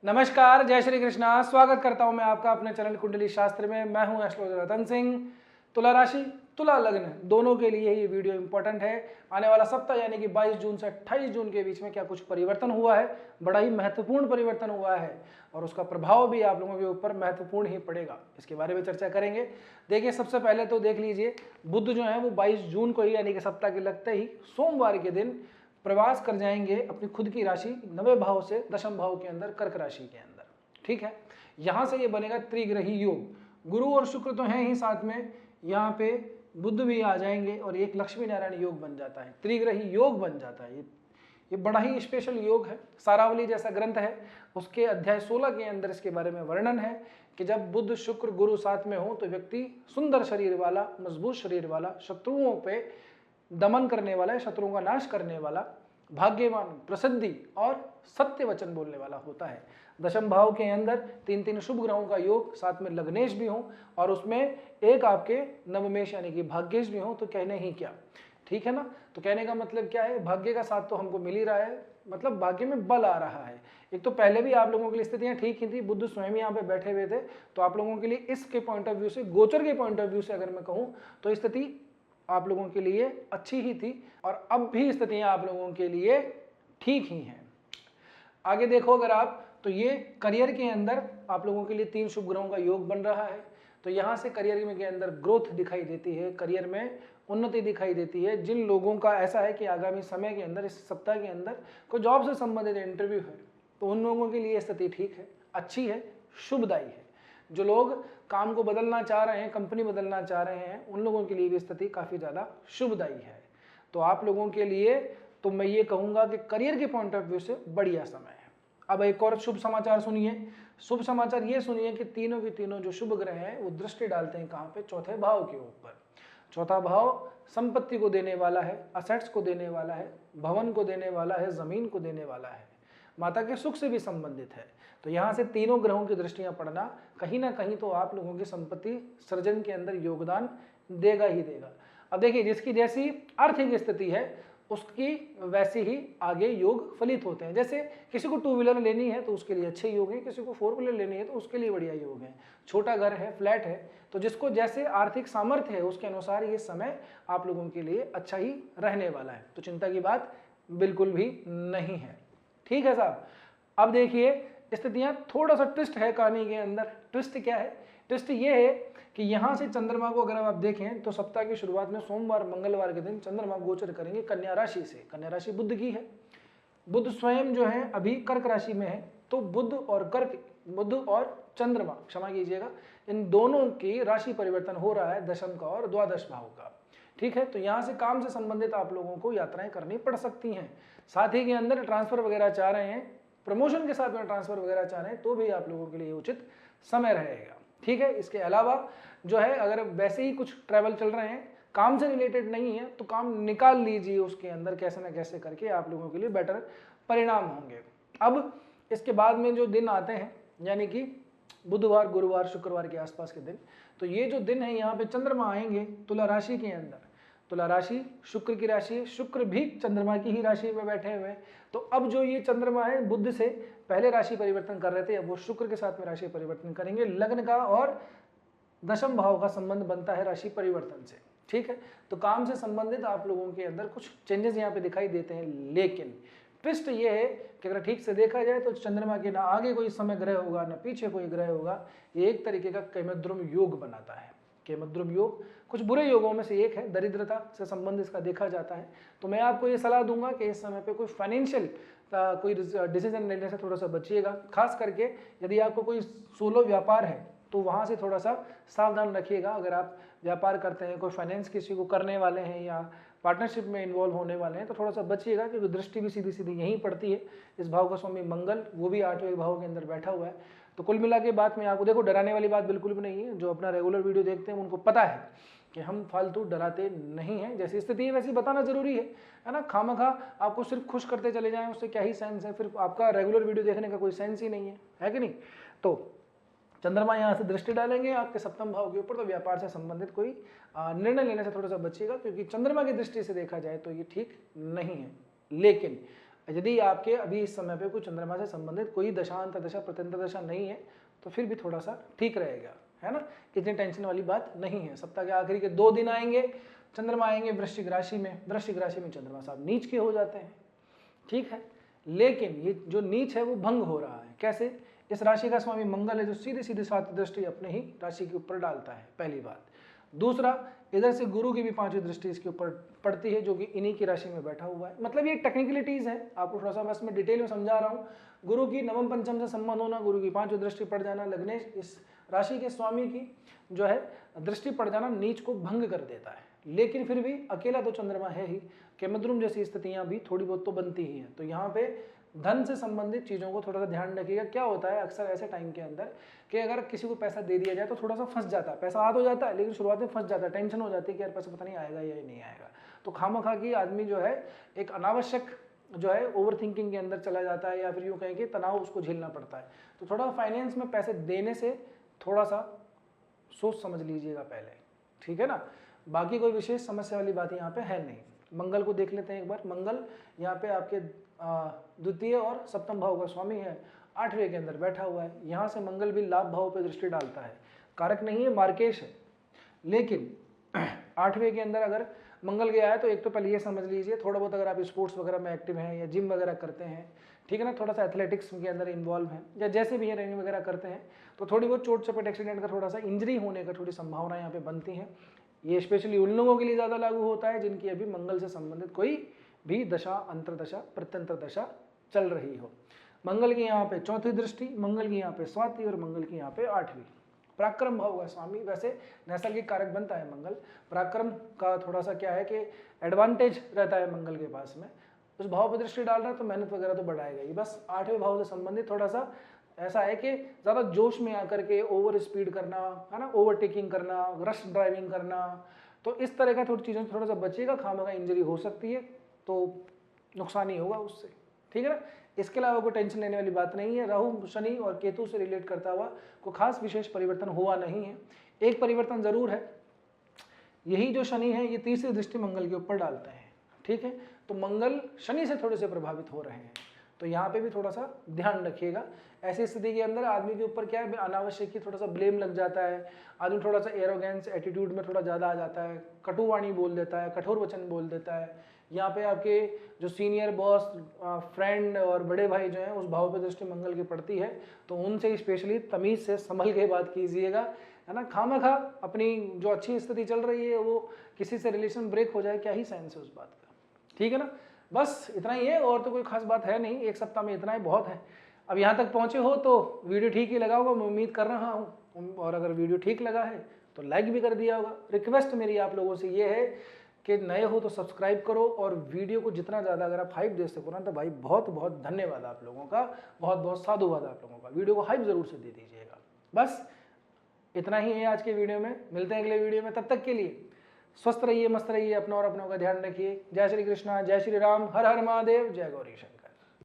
नमस्कार, जय श्री कृष्णा। स्वागत करता हूं मैं आपका अपने चैनल कुंडली शास्त्र में। मैं हूं एस्ट्रोलॉजर रतन सिंह। तुला राशि, तुला लग्न दोनों के लिए ये वीडियो इंपॉर्टेंट है। आने वाला सप्ताह यानी कि 22 जून से 28 जून के बीच में क्या कुछ परिवर्तन हुआ है, बड़ा ही महत्वपूर्ण परिवर्तन हुआ है और उसका प्रभाव भी आप लोगों के ऊपर महत्वपूर्ण ही पड़ेगा। इसके बारे में चर्चा करेंगे। देखिए, सबसे पहले तो देख लीजिए, बुध जो है वो 22 जून को ही यानी कि सप्ताह के लगते ही सोमवार के दिन प्रवास कर जाएंगे अपनी खुद की राशि 9वें भाव से दशम भाव के अंदर, कर्क राशि के अंदर। ठीक है, यहां से ये बनेगा त्रिग्रही योग। गुरु और शुक्र तो हैं ही साथ में, यहाँ पे बुध भी आ जाएंगे और एक लक्ष्मी नारायण योग बन जाता है, त्रिग्रही योग बन जाता है। ये बड़ा ही स्पेशल योग है। सारावली जैसा ग्रंथ है, उसके अध्याय 16 के अंदर इसके बारे में वर्णन है कि जब बुध शुक्र गुरु साथ में हो तो व्यक्ति सुंदर शरीर वाला, मजबूत शरीर वाला, शत्रुओं पे दमन करने वाला है, शत्रुओं का नाश करने वाला, भाग्यवान, प्रसिद्धि और सत्य वचन बोलने वाला होता है। दशम भाव के अंदर तीन तीन शुभ ग्रहों का योग, साथ में लग्नेश भी हो और उसमें एक आपके नवमेश यानी कि भाग्येश भी हो, तो कहने ही क्या। ठीक है ना। तो कहने का मतलब क्या है, भाग्य का साथ तो हमको मिल ही रहा है, मतलब भाग्य में बल आ रहा है। एक तो पहले भी आप लोगों के लिए स्थितियां ठीक ही थी, बुध स्वयं यहाँ पे बैठे हुए थे, तो आप लोगों के लिए इसके पॉइंट ऑफ व्यू से, गोचर के पॉइंट ऑफ व्यू से अगर मैं कहूं तो स्थिति आप लोगों के लिए अच्छी ही थी और अब भी स्थितियां आप लोगों के लिए ठीक ही हैं। आगे देखो अगर आप, तो ये करियर के अंदर आप लोगों के लिए 3 शुभ ग्रहों का योग बन रहा है। तो यहां से करियर में के अंदर ग्रोथ दिखाई देती है, करियर में उन्नति दिखाई देती है। जिन लोगों का ऐसा है कि आगामी समय के अंदर, इस सप्ताह के अंदर कोई जॉब से संबंधित इंटरव्यू है, तो उन लोगों के लिए स्थिति ठीक है, अच्छी है, शुभदायी है। जो लोग काम को बदलना चाह रहे हैं, कंपनी बदलना चाह रहे हैं, उन लोगों के लिए भी स्थिति काफ़ी ज़्यादा शुभदायी है। तो आप लोगों के लिए तो मैं ये कहूँगा कि करियर के पॉइंट ऑफ व्यू से बढ़िया समय है। अब एक और शुभ समाचार सुनिए। शुभ समाचार ये सुनिए कि तीनों के तीनों जो शुभ ग्रह हैं वो दृष्टि डालते हैं कहाँ पे, चौथे भाव के ऊपर। चौथा भाव संपत्ति को देने वाला है, असेट्स को देने वाला है, भवन को देने वाला है, जमीन को देने वाला है, माता के सुख से भी संबंधित है। तो यहाँ से तीनों ग्रहों की दृष्टियां पड़ना कहीं ना कहीं तो आप लोगों की संपत्ति सृजन के अंदर योगदान देगा ही देगा। अब देखिए, जिसकी जैसी आर्थिक स्थिति है उसकी वैसे ही आगे योग फलित होते हैं। जैसे किसी को 2 व्हीलर लेनी है तो उसके लिए अच्छे योग है, किसी को 4 व्हीलर लेनी है तो उसके लिए बढ़िया योग है, छोटा घर है, फ्लैट है, तो जिसको जैसे आर्थिक सामर्थ्य है उसके अनुसार ये समय आप लोगों के लिए अच्छा ही रहने वाला है। तो चिंता की बात बिल्कुल भी नहीं है। ठीक है साहब। अब देखिए, स्थितियां थोड़ा सा ट्विस्ट है कहानी के अंदर। ट्विस्ट क्या है? ट्विस्ट ये है कि यहां से चंद्रमा को अगर आप देखें तो सप्ताह की शुरुआत में सोमवार मंगलवार के दिन चंद्रमा गोचर करेंगे कन्या राशि से। कन्या राशि बुध की है। बुध स्वयं जो है अभी कर्क राशि में है, तो बुध और चंद्रमा, क्षमा कीजिएगा, इन दोनों की राशि परिवर्तन हो रहा है, दशम का और द्वादश भाव का। ठीक है, तो यहाँ से काम से संबंधित आप लोगों को यात्राएं करनी पड़ सकती हैं। साथ ही के अंदर ट्रांसफर वगैरह चाह रहे हैं, प्रमोशन के साथ में ट्रांसफर वगैरह चाह रहे हैं, तो भी आप लोगों के लिए उचित समय रहेगा। ठीक है, इसके अलावा जो है, अगर वैसे ही कुछ ट्रैवल चल रहे हैं, काम से रिलेटेड नहीं है, तो काम निकाल लीजिए उसके अंदर, कैसे ना कैसे करके आप लोगों के लिए बेटर परिणाम होंगे। अब इसके बाद में जो दिन आते हैं, यानी कि बुधवार, गुरुवार, शुक्रवार के आसपास के दिन, तो ये जो दिन है यहाँ पे चंद्रमा आएंगे तुला राशि के अंदर। तुला राशि शुक्र की राशि है, शुक्र भी चंद्रमा की ही राशि में बैठे हुए हैं। तो अब जो ये चंद्रमा है, बुध से पहले राशि परिवर्तन कर रहे थे, अब वो शुक्र के साथ में राशि परिवर्तन करेंगे। लग्न का और दशम भाव का संबंध बनता है राशि परिवर्तन से। ठीक है, तो काम से संबंधित आप लोगों के अंदर कुछ चेंजेस यहाँ पे दिखाई देते हैं, लेकिन ट्विस्ट ये है कि अगर ठीक से देखा जाए तो चंद्रमा के ना आगे कोई समय ग्रह होगा ना पीछे कोई ग्रह होगा। ये एक तरीके का कैमद्रुम योग बनाता है। कैमद्रुम योग कुछ बुरे योगों में से एक है, दरिद्रता से संबंध इसका देखा जाता है। तो मैं आपको ये सलाह दूंगा कि इस समय पे कोई फाइनेंशियल कोई डिसीजन लेने से थोड़ा सा बचिएगा। खास करके यदि आपको कोई सोलो व्यापार है तो वहाँ से थोड़ा सा सावधान रखिएगा। अगर आप व्यापार करते हैं, कोई फाइनेंस किसी को करने वाले हैं या पार्टनरशिप में इन्वॉल्व होने वाले हैं, तो थोड़ा सा बचिएगा, क्योंकि दृष्टि भी सीधी सीधी यहीं पड़ती है। इस भाव का स्वामी मंगल, वो भी 8वें भाव के अंदर बैठा हुआ है। तो कुल मिला के बात में आपको, देखो, डराने वाली बात बिल्कुल भी नहीं है। जो अपना रेगुलर वीडियो देखते हैं उनको पता है कि हम फालतू डराते नहीं हैं। जैसी स्थिति है वैसी बताना जरूरी है ना। खामखा आपको सिर्फ खुश करते चले जाएं, उससे क्या ही सेंस है? फिर आपका रेगुलर वीडियो देखने का कोई सेंस ही नहीं है कि नहीं? तो चंद्रमा यहाँ से दृष्टि डालेंगे आपके सप्तम भाव के ऊपर, तो व्यापार से संबंधित कोई निर्णय लेने से थोड़ा सा बचिएगा, क्योंकि चंद्रमा की दृष्टि से देखा जाए तो ये ठीक नहीं है। लेकिन यदि आपके अभी इस समय पे कोई चंद्रमा से संबंधित कोई दशा अंतर्दशा प्रत्यंतर दशा नहीं है तो फिर भी थोड़ा सा ठीक रहेगा, है ना, इतनी टेंशन वाली बात नहीं है। सप्ताह के आखिरी के 2 दिन आएंगे, चंद्रमा आएंगे वृश्चिक राशि में, वृश्चिक राशि में चंद्रमा साहब नीच के हो जाते हैं, ठीक है। लेकिन ये जो नीच है वो भंग हो रहा है, कैसे? इस राशि का स्वामी मंगल है जो सीधी सीधी 7 दृष्टि अपने ही राशि के ऊपर डालता है, पहली बात। दूसरा, इधर से गुरु की भी 5वीं दृष्टि इसके ऊपर पड़ती है जो कि इन्हीं की राशि में बैठा हुआ है। मतलब ये टेक्निकलिटीज है, आपको थोड़ा सा बस मैं डिटेल में समझा रहा हूँ। गुरु की नवम पंचम से संबंध होना, गुरु की 5वीं दृष्टि पड़ जाना, लग्नेश इस राशि के स्वामी की जो है दृष्टि पड़ जाना नीच को भंग कर देता है। लेकिन फिर भी अकेला तो चंद्रमा है ही, केमद्रुम जैसी स्थितियां भी थोड़ी बहुत तो बनती ही हैं। तो यहाँ पे धन से संबंधित चीज़ों को थोड़ा सा ध्यान रखिएगा। क्या होता है अक्सर ऐसे टाइम के अंदर कि अगर किसी को पैसा दे दिया जाए तो थोड़ा सा फंस जाता है, पैसा आ तो जाता है लेकिन शुरुआत में फंस जाता है, टेंशन हो जाती है कि यार पैसा पता नहीं आएगा या नहीं आएगा। तो खामखा की आदमी जो है एक अनावश्यक जो है ओवर थिंकिंग के अंदर चला जाता है, या फिर यूँ कहें कि तनाव उसको झेलना पड़ता है। तो थोड़ा फाइनेंस में पैसे देने से थोड़ा सा सोच समझ लीजिएगा पहले, ठीक है ना। बाकी कोई विशेष समस्या वाली बात यहाँ पे है नहीं। मंगल को देख लेते हैं एक बार। मंगल यहाँ पे आपके द्वितीय और सप्तम भाव का स्वामी है, 8वें के अंदर बैठा हुआ है। यहाँ से मंगल भी लाभ भाव पे दृष्टि डालता है, कारक नहीं है, मार्केश है। लेकिन 8वें के अंदर अगर मंगल गया है तो एक तो पहले ये समझ लीजिए, थोड़ा बहुत अगर आप स्पोर्ट्स वगैरह में एक्टिव हैं या जिम वगैरह करते हैं, ठीक है ना, थोड़ा सा एथलेटिक्स के अंदर इन्वॉल्व है या जैसे भी है रनिंग वगैरह करते हैं, तो थोड़ी बहुत चोट चपेट एक्सीडेंट का थोड़ा सा इंजरी होने का थोड़ी संभावना यहाँ पे बनती है। ये स्पेशली उन लोगों के लिए ज़्यादा लागू होता है जिनकी अभी मंगल से संबंधित कोई भी दशा अंतरदशा प्रत्यंतर दशा चल रही हो। मंगल की यहाँ पे 4वीं दृष्टि, मंगल की यहाँ पे 7वीं और मंगल की यहाँ पे 8वीं। पराक्रम भाव का स्वामी, वैसे नैसर्गिक कारक बनता है मंगल, पराक्रम का थोड़ा सा क्या है कि एडवांटेज रहता है मंगल के पास में। उस भाव पर दृष्टि डाल रहा है तो मेहनत वगैरह तो बढ़ाएगा ही, बस 8वें भाव से संबंधित थोड़ा सा ऐसा है कि ज़्यादा जोश में आकर के ओवर स्पीड करना, है ना, ओवरटेकिंग करना, रश ड्राइविंग करना, तो इस तरह का थोड़ी चीज़ों से थोड़ा सा बचिएगा। खामखा इंजरी हो सकती है तो नुकसान ही होगा उससे, ठीक है ना। इसके अलावा कोई टेंशन लेने वाली बात नहीं है। राहु शनि और केतु से रिलेट करता हुआ कोई खास विशेष परिवर्तन हुआ नहीं है। एक परिवर्तन जरूर है, यही जो शनि है ये 30वीं दृष्टि मंगल के ऊपर डालते हैं, ठीक है। तो मंगल शनि से थोड़े से प्रभावित हो रहे हैं, तो यहाँ पे भी थोड़ा सा ध्यान रखिएगा। ऐसी स्थिति के अंदर आदमी के ऊपर क्या है, अनावश्यक ही थोड़ा सा ब्लेम लग जाता है, आदमी थोड़ा सा एरोगेंस एटीट्यूड में थोड़ा ज़्यादा आ जाता है, कटुवाणी बोल देता है, कठोर वचन बोल देता है। यहाँ पे आपके जो सीनियर बॉस, फ्रेंड और बड़े भाई जो हैं उस भाव पे दृष्टि मंगल की पड़ती है, तो उनसे स्पेशली तमीज़ से संभल के बात कीजिएगा, है ना। खामखा अपनी जो अच्छी स्थिति चल रही है वो किसी से रिलेशन ब्रेक हो जाए, क्या ही सेंस है उस बात का, ठीक है ना। बस इतना ही है, और तो कोई खास बात है नहीं। एक सप्ताह में इतना ही बहुत है। अब यहाँ तक पहुँचे हो तो वीडियो ठीक ही लगा होगा, मैं उम्मीद कर रहा हूँ, और अगर वीडियो ठीक लगा है तो लाइक भी कर दिया होगा। रिक्वेस्ट मेरी आप लोगों से ये है कि नए हो तो सब्सक्राइब करो, और वीडियो को जितना ज़्यादा अगर आप हाइप दे सको ना तो भाई बहुत बहुत धन्यवाद आप लोगों का, बहुत बहुत साधुवाद आप लोगों का। वीडियो को हाइप ज़रूर से दे दीजिएगा। बस इतना ही है आज के वीडियो में, मिलते हैं अगले वीडियो में। तब तक के लिए स्वस्थ रहिए, मस्त रहिए, अपना और अपनों का ध्यान रखिए। जय श्री कृष्णा, जय श्री राम, हर हर महादेव, जय गौरी शंकर।